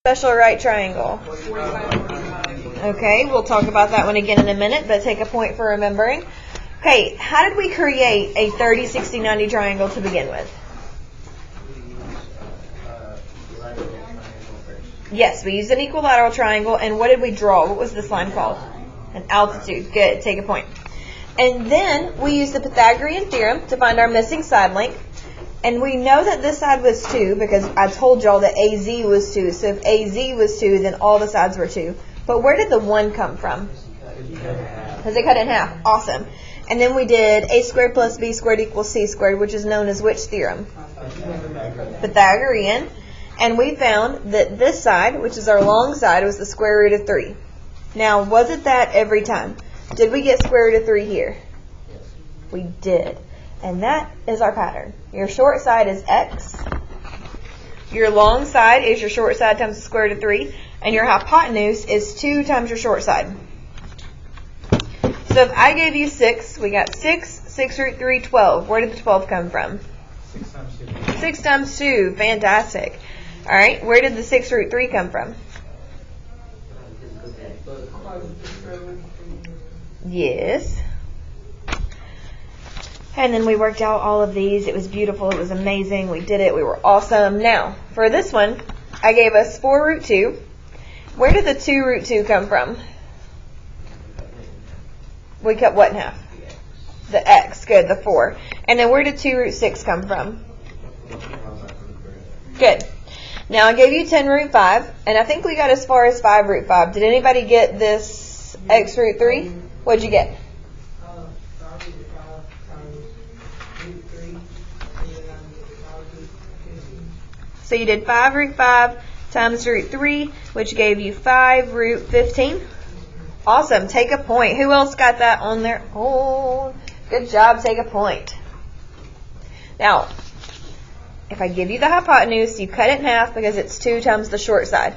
Special right triangle. Okay, we'll talk about that one again in a minute, but take a point for remembering. Okay, how did we create a 30, 60, 90 triangle to begin with? Yes, we used an equilateral triangle, and what did we draw? What was this line called? An altitude. Good, take a point. And then we used the Pythagorean theorem to find our missing side length. And we know that this side was 2 because I told y'all that AZ was 2. So if AZ was 2, then all the sides were 2. But where did the 1 come from? Because they cut it in half. Awesome. And then we did a squared plus b squared equals c squared, which is known as which theorem? Pythagorean. And we found that this side, which is our long side, was the square root of 3. Now, wasn't that every time? Did we get square root of 3 here? We did. And that is our pattern. Your short side is x. Your long side is your short side times the square root of 3. And your hypotenuse is 2 times your short side. So if I gave you 6, we got 6 root 3, 12. Where did the 12 come from? 6 times 2. 6 times 2. Fantastic. All right. Where did the 6 root 3 come from? Yes. And then we worked out all of these. It was beautiful. It was amazing. We did it. We were awesome. Now, for this one, I gave us 4 root 2. Where did the 2 root 2 come from? We cut what in half? The x. Good, the 4. And then where did 2 root 6 come from? Good. Now, I gave you 10 root 5, and I think we got as far as 5 root 5. Did anybody get this x root 3? What'd you get? So you did 5 root 5 times root 3, which gave you 5 root 15. Awesome. Take a point. Who else got that on their own? Good job. Take a point. Now, if I give you the hypotenuse, you cut it in half because it's 2 times the short side.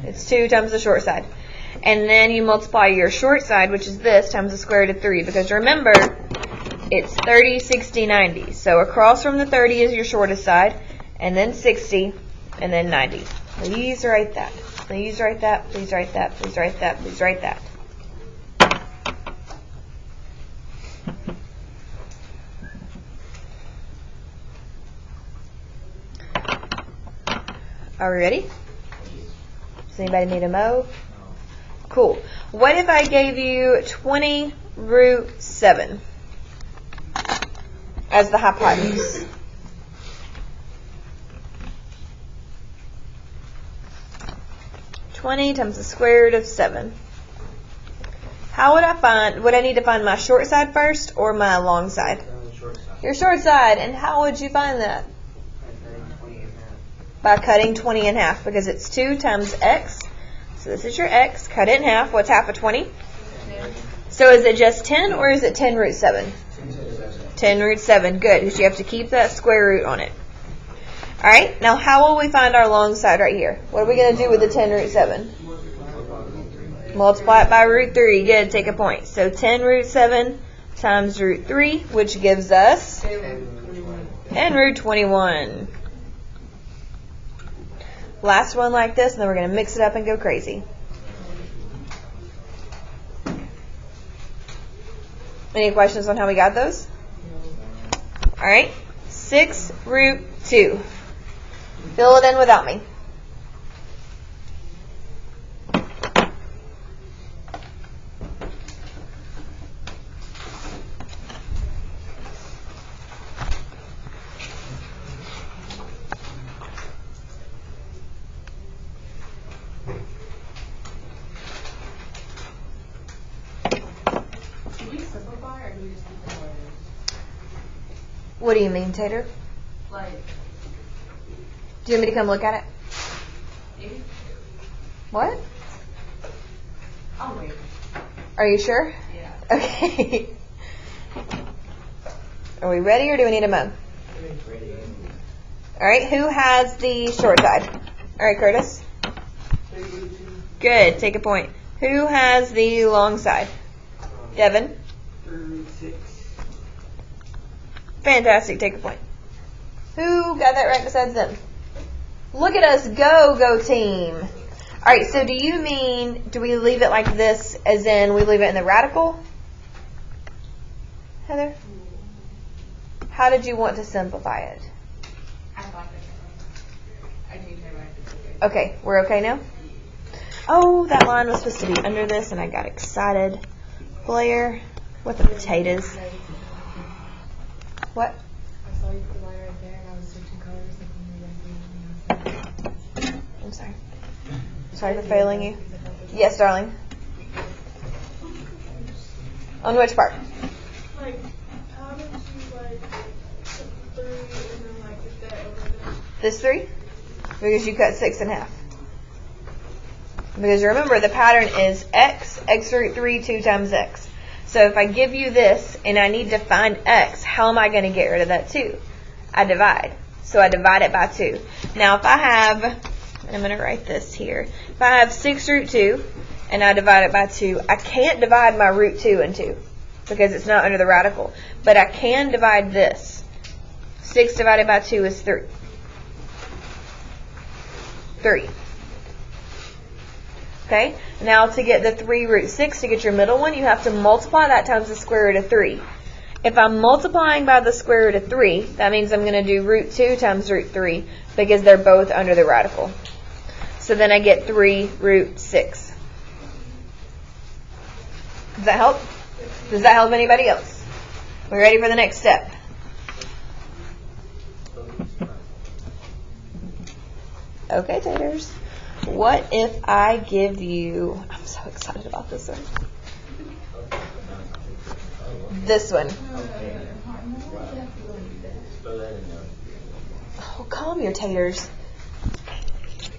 It's 2 times the short side. And then you multiply your short side, which is this, times the square root of 3. Because remember, it's 30, 60, 90. So across from the 30 is your shortest side, and then 60, and then 90. Please write that. Please write that. Please write that. Please write that. Please write that. Are we ready? Does anybody need a mo? Cool. What if I gave you 20 root 7 as the hypotenuse? (20 times the square root of 7). How would I find, would I need to find my short side first or my long side? Short side. Your short side. And how would you find that? By cutting 20 in half, because it's 2 times x. So this is your x. Cut it in half. What's half of 20? 10. So is it just 10 or is it 10 root 7? 10 root 7. Good, because you have to keep that square root on it. All right, now how will we find our long side right here? What are we going to do with the 10 root 7? Multiply it by root 3. Good, take a point. So 10 root 7 times root 3, which gives us 10 root 21. Last one like this, and then we're going to mix it up and go crazy. Any questions on how we got those? All right, 6 root 2. Fill it in without me. What do you mean, Tater? Like, Do you want me to come look at it? maybe? What? I'll wait. Are you sure? Yeah. Okay. Are we ready or do we need a mo? All right, who has the short side? All right, Curtis. Good, take a point. Who has the long side? Devin. Fantastic, take a point. Who got that right besides them? Look at us go, go team. All right, so do we leave it like this, as in we leave it in the radical? Heather? How did you want to simplify it? I thought that I changed my mind. It's okay. Okay, we're okay now? Oh, that line was supposed to be under this, and I got excited. Blair, with the potatoes. What? I saw you put the line right there, and I was switching colors. Like when you were I'm sorry. Sorry for failing you. Yes, darling. On which part? like, how did you like put 3 and then like get that over there? This 3? Because you cut 6 in half. Because remember, the pattern is x root 3, 2 times x. So if I give you this and I need to find x, how am I going to get rid of that 2? I divide. So I divide it by 2. Now if I have, I'm going to write this here. If I have 6 root 2 and I divide it by 2, I can't divide my root 2 in 2 because it's not under the radical. But I can divide this. 6 divided by 2 is 3. 3. Okay, now to get the 3 root 6, to get your middle one, you have to multiply that times the square root of 3. If I'm multiplying by the square root of 3, that means I'm going to do root 2 times root 3 because they're both under the radical. So then I get 3 root 6. Does that help? Does that help anybody else? We ready for the next step? Okay, taters. What if I give you, I'm so excited about this one. This one. Oh, calm your taters.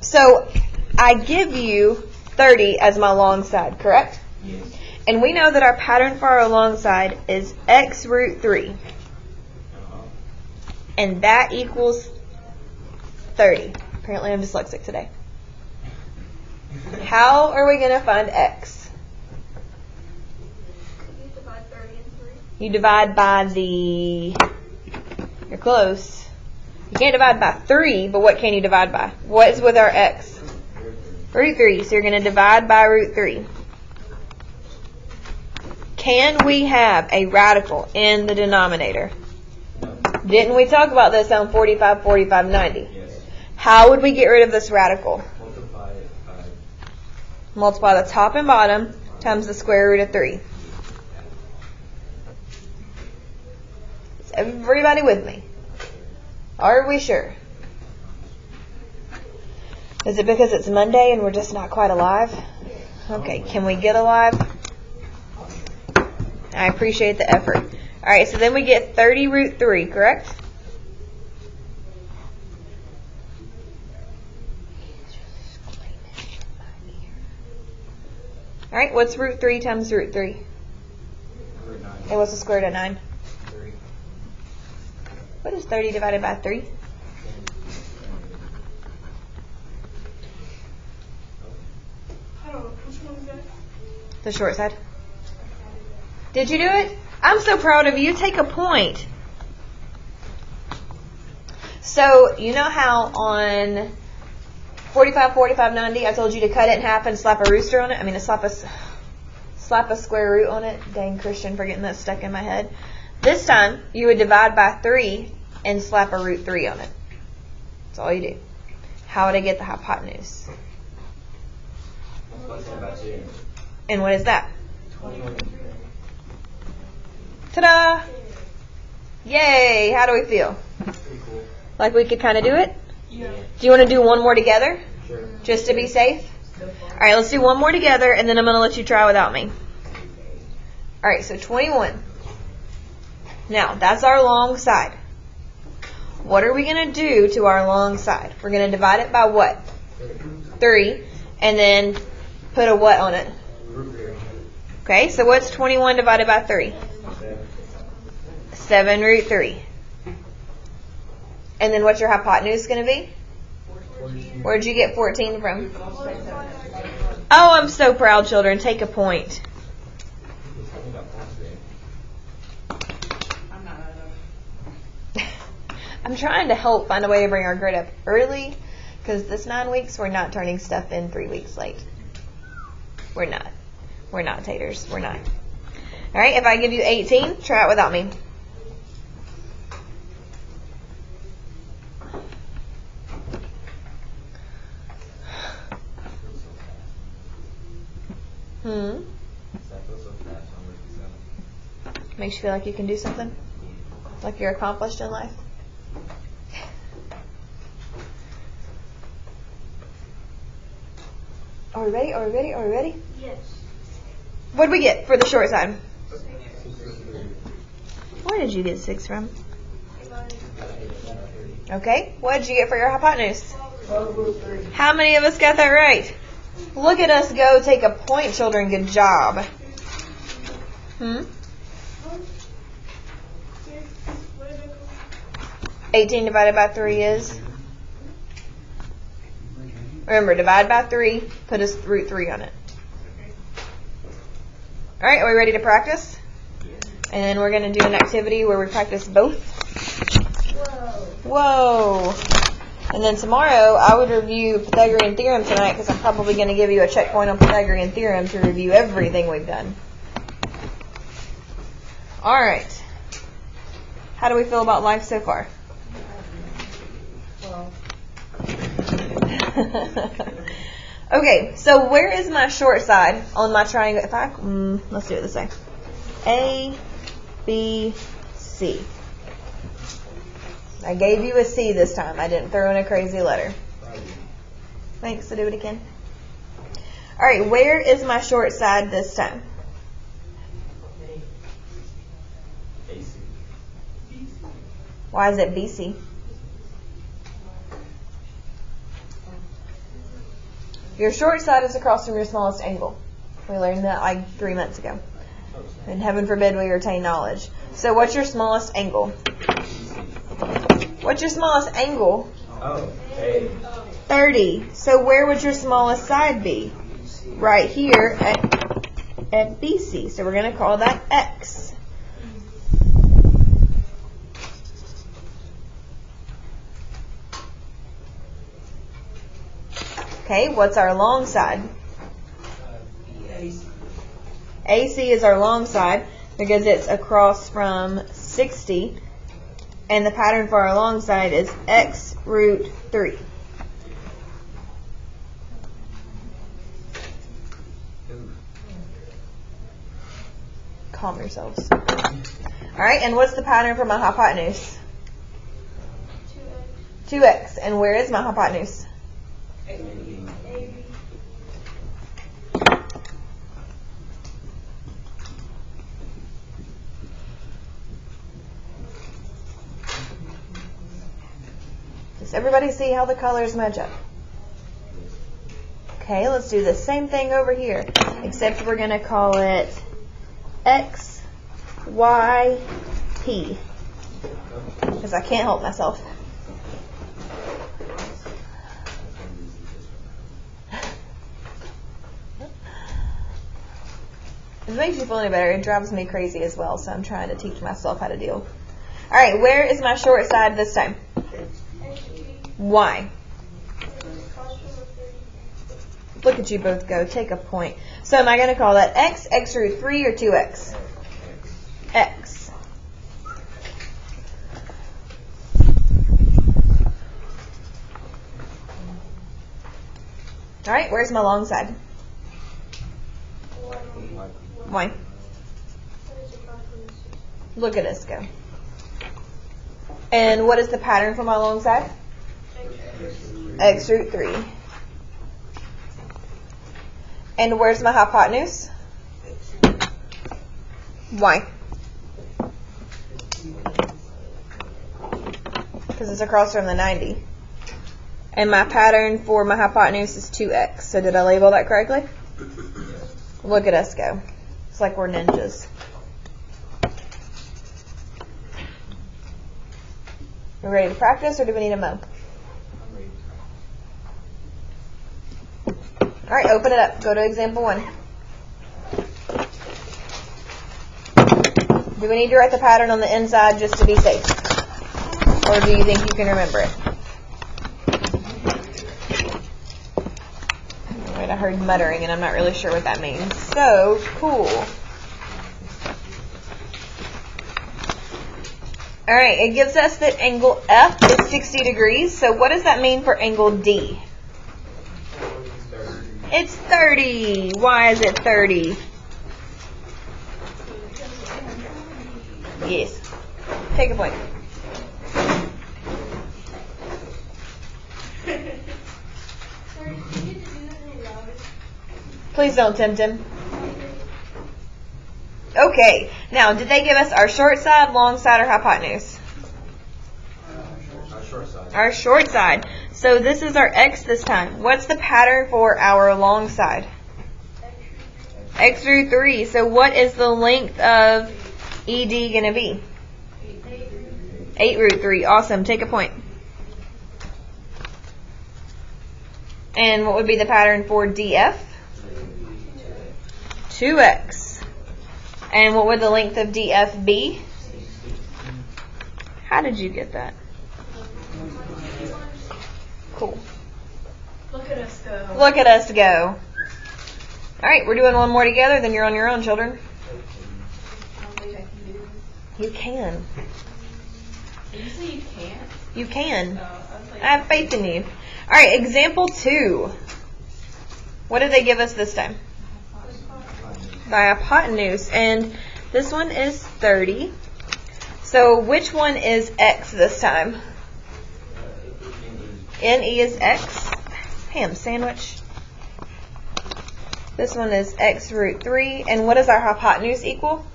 So, I give you 30 as my long side, correct? Yes. And we know that our pattern for our long side is x root 3. And that equals 30. Apparently I'm dyslexic today. How are we going to find x? You divide 30 and 3. You divide by the, you're close. You can't divide by 3, but what can you divide by? What is with our x? Root 3. So you're going to divide by root 3. Can we have a radical in the denominator? Didn't we talk about this on 45, 45, 90? Yes. How would we get rid of this radical? Multiply it by Multiply the top and bottom times the square root of 3. Is everybody with me? Are we sure? Is it because it's Monday and we're just not quite alive? Okay, can we get alive? I appreciate the effort. Alright, so then we get 30 root 3, correct? Alright, what's root 3 times root 3? root 9. And what's the square root of 9? 3. What is 30 divided by 3? I don't know. Which one is that? The short side. Did you do it? I'm so proud of you. Take a point. So, you know how on 45, 45, 90, I told you to cut it in half and slap a rooster on it? I mean, slap a square root on it. Dang, Christian, for getting that stuck in my head. This time, you would divide by 3 and slap a root 3 on it. That's all you do. How would I get the hypotenuse? Multiply by 2. And what is that? 21. Ta-da! Yay! How do we feel? Pretty cool. Like we could kind of do it? Yeah. Do you want to do one more together? Sure. Just to be safe? Alright, let's do one more together and then I'm going to let you try without me. Alright, so 21. Now, that's our long side. What are we going to do to our long side? We're going to divide it by what? 3. And then put a what on it? Root 3. Okay, so what's 21 divided by 3? 7 root 3. And then what's your hypotenuse going to be? 14. Where'd you get 14 from? Oh, I'm so proud, children. Take a point. I'm not I'm trying to help find a way to bring our grade up early Because this 9 weeks, we're not turning stuff in 3 weeks late. We're not. We're not, taters. We're not. All right, if I give you 18, try it without me. Makes you feel like you can do something? Like you're accomplished in life? Are we ready? Are we ready? Are we ready? Yes. What did we get for the short side? Where did you get 6 from? Okay. What did you get for your hypotenuse? 12/3. How many of us got that right? Look at us go. Take a point, children. Good job. 18 divided by 3 is? Remember, divide by 3, put a root 3 on it. Alright, are we ready to practice? And then we're going to do an activity where we practice both. Whoa. And then tomorrow, I would review Pythagorean theorem tonight because I'm probably going to give you a checkpoint on Pythagorean theorem to review everything we've done. Alright. How do we feel about life so far? Okay, so where is my short side on my triangle? If I let's do it this way. A, B, C. I gave you a C this time. I didn't throw in a crazy letter. Thanks. So do it again. All right, where is my short side this time? Why is it BC? Your short side is across from your smallest angle. We learned that like 3 months ago. And heaven forbid we retain knowledge. So what's your smallest angle? What's your smallest angle? Oh, hey. 30. So where would your smallest side be? Right here at BC. So we're going to call that X. Okay, what's our long side? AC is our long side because it's across from 60. And the pattern for our long side is X root 3. Calm yourselves. Alright, and what's the pattern for my hypotenuse? 2x. And where is my hypotenuse? Does everybody see how the colors match up? Okay, let's do the same thing over here, except we're going to call it X, Y, P, because I can't help myself. If it makes you feel any better, it drives me crazy as well, so I'm trying to teach myself how to deal. Alright, where is my short side this time? Why? Look at you both go. Take a point. So am I going to call that X, X root 3, or 2X? X. Alright, where's my long side? Why? Look at us go. And what is the pattern for my long side? X root 3. And where's my hypotenuse? Why? Because it's across from the 90. And my pattern for my hypotenuse is 2x. So did I label that correctly? Look at us go. It's like we're ninjas. We ready to practice, or do we need a mo? All right, open it up. Go to example 1. Do we need to write the pattern on the inside just to be safe? Or do you think you can remember it? I heard muttering, and I'm not really sure what that means. So cool. All right, it gives us that angle F is 60 degrees. So what does that mean for angle D? It's 30. Why is it 30? Yes. Take a point. Please don't tempt him. Okay, now did they give us our short side, long side, or hypotenuse? Our short side. Our short side. So this is our x this time. What's the pattern for our long side? X root 3. So what is the length of ED going to be? 8 root 3. Awesome. Take a point. And what would be the pattern for DF? 2x. And what would the length of DF be? How did you get that? Cool. Look at us go. Look at us go. All right, we're doing one more together, then you're on your own, children. I don't think I can do this. You can. Did you say you can't? You can. Oh, I was like, I have faith in you. All right, example 2. What did they give us this time? The hypotenuse. And this one is 30. So which one is x this time? NE is x. Ham sandwich. This one is x root 3. And what does our hypotenuse equal?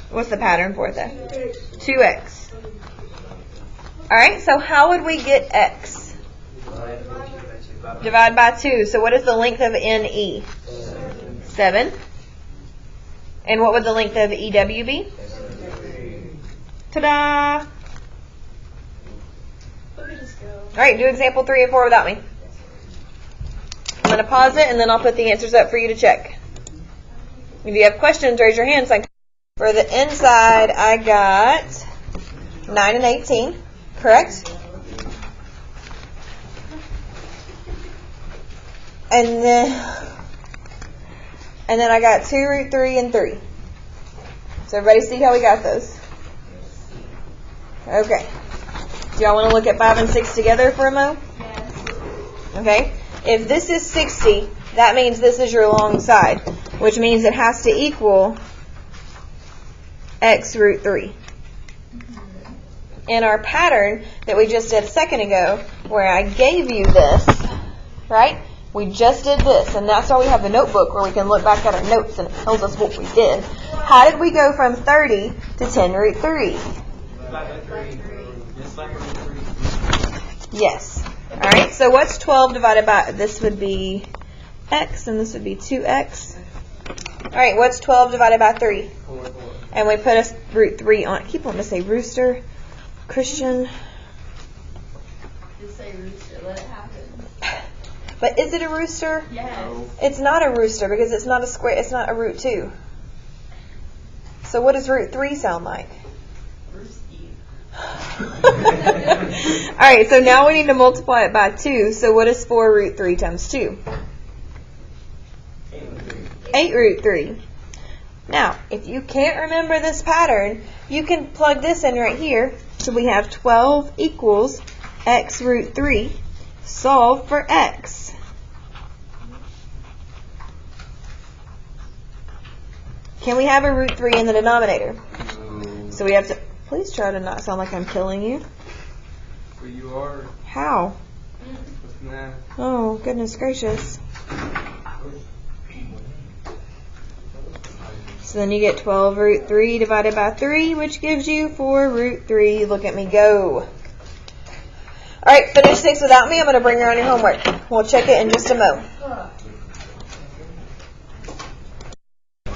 What's the pattern for it though? 2x. Alright, so how would we get x? Divide by 2. So what is the length of NE? 7. And what would the length of EW be? Ta-da! Look at us go. Alright, do example 3 and 4 without me. I'm going to pause it and then I'll put the answers up for you to check. If you have questions, raise your hand. For the inside, I got 9 and 18. Correct? And then I got 2 root 3 and 3. So everybody see how we got those? Okay. Do y'all want to look at 5 and 6 together for a mo? yes. Okay. If this is 60, that means this is your long side, which means it has to equal x root 3. In our pattern that we just did a second ago, where I gave you this, right? We just did this, and that's why we have the notebook where we can look back at our notes and it tells us what we did. How did we go from 30 to 10 root 3? Yes. All right, so what's 12 divided by, this would be x, and this would be 2x. All right, what's 12 divided by 3? And we put a root 3 on it. I keep wanting to say rooster. Christian. Just say rooster, let it happen. But is it a rooster? Yes. It's not a rooster because it's not a square. It's not a root 2. So what does root 3 sound like? Roosty. All right, so now we need to multiply it by 2. So what is 4 root 3 times 2? 8 root 3. Now, if you can't remember this pattern, you can plug this in right here. So we have 12 equals x root 3. Solve for x. Can we have a root 3 in the denominator? So we have to, please try to not sound like I'm killing you. Well, you are. How? What's that? Oh, goodness gracious. So then you get 12 root 3 divided by 3, which gives you 4 root 3. Look at me go. All right, finish 6 without me. I'm going to bring her on your homework. We'll check it in just a moment.